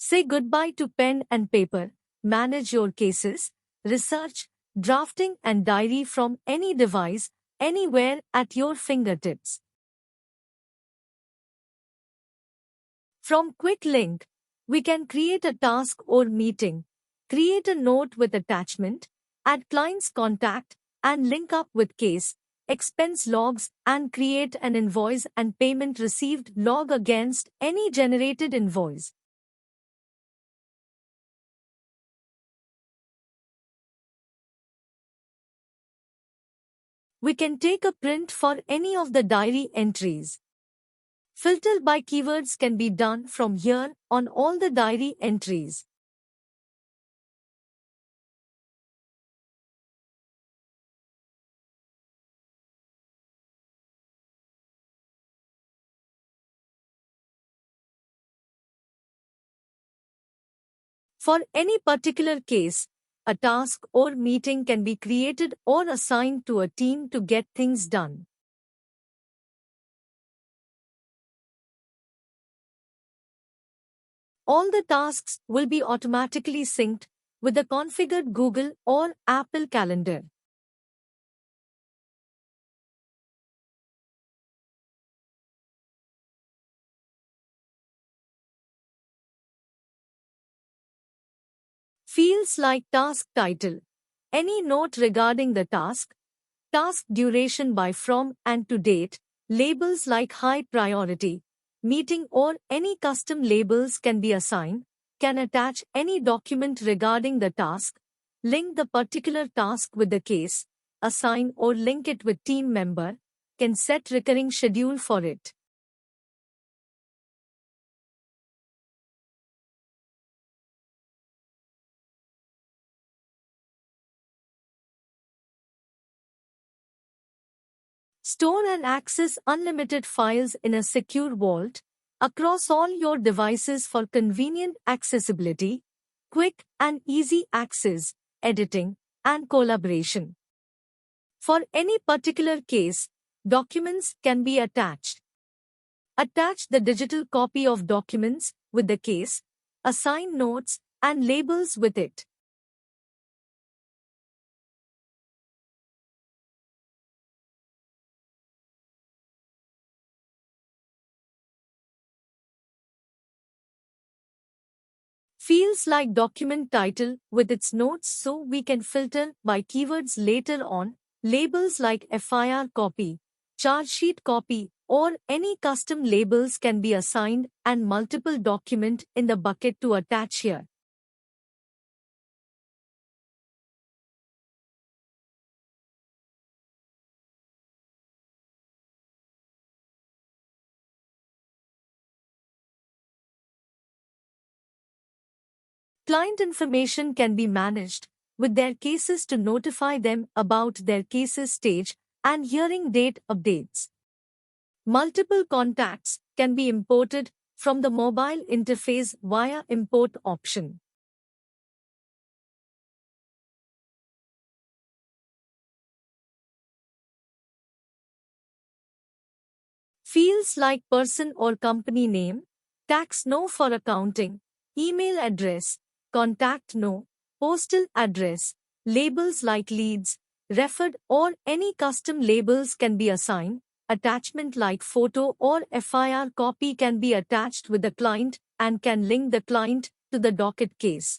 Say goodbye to pen and paper. Manage your cases, research, drafting and diary from any device, anywhere at your fingertips. From Quick Link, we can create a task or meeting, create a note with attachment, add client's contact, and link up with case, expense logs, and create an invoice and payment received log against any generated invoice. We can take a print for any of the diary entries. Filter by keywords can be done from here on all the diary entries. For any particular case, a task or meeting can be created or assigned to a team to get things done. All the tasks will be automatically synced with the configured Google or Apple Calendar. Fields like task title, any note regarding the task, task duration by from and to date, labels like high priority, meeting or any custom labels can be assigned, can attach any document regarding the task, link the particular task with the case, assign or link it with team member, can set recurring schedule for it. Store and access unlimited files in a secure vault across all your devices for convenient accessibility, quick and easy access, editing, and collaboration. For any particular case, documents can be attached. Attach the digital copy of documents with the case, assign notes and labels with it. Fields like document title with its notes so we can filter by keywords later on, labels like FIR copy, charge sheet copy, or any custom labels can be assigned and multiple document in the bucket to attach here. Client information can be managed with their cases to notify them about their cases stage and hearing date updates. Multiple contacts can be imported from the mobile interface via import option. Fields like person or company name, tax no for accounting, email address, contact no, postal address, labels like leads, referred or any custom labels can be assigned, attachment like photo or FIR copy can be attached with the client and can link the client to the docket case.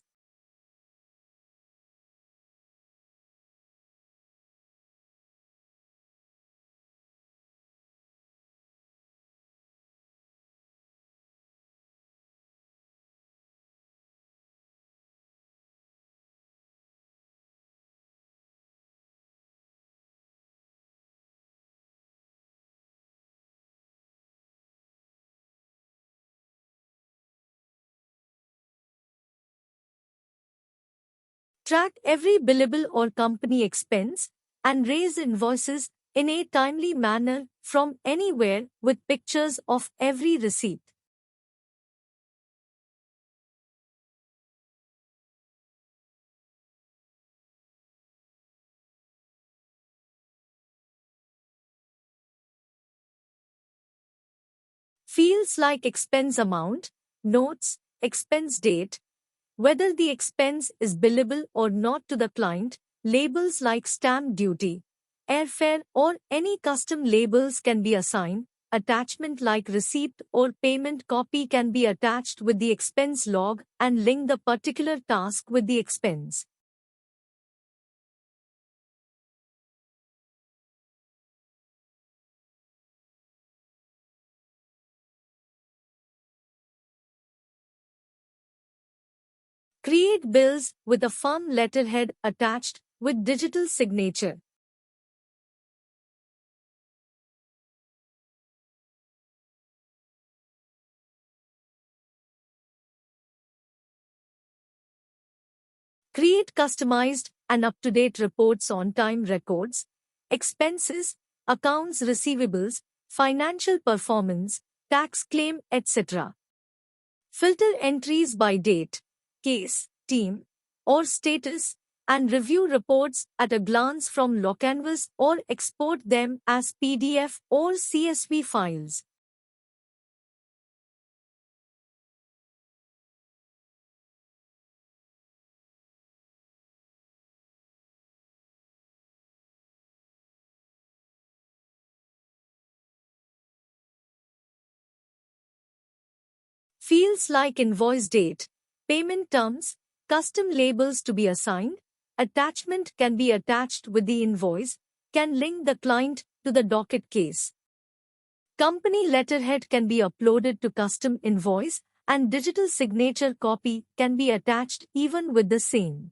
Track every billable or company expense and raise invoices in a timely manner from anywhere with pictures of every receipt. Fields like expense amount, notes, expense date, whether the expense is billable or not to the client. Labels like stamp duty, airfare, or any custom labels can be assigned. Attachment like receipt or payment copy can be attached with the expense log and link the particular task with the expense. Create bills with a firm letterhead attached with digital signature. Create customized and up-to-date reports on time records, expenses, accounts receivables, financial performance, tax claim, etc. Filter entries by date, case, team, or status, and review reports at a glance from Locanvas or export them as PDF or CSV files. Fields like invoice date, payment terms, custom labels to be assigned, attachment can be attached with the invoice, can link the client to the docket case. Company letterhead can be uploaded to custom invoice, and digital signature copy can be attached even with the same.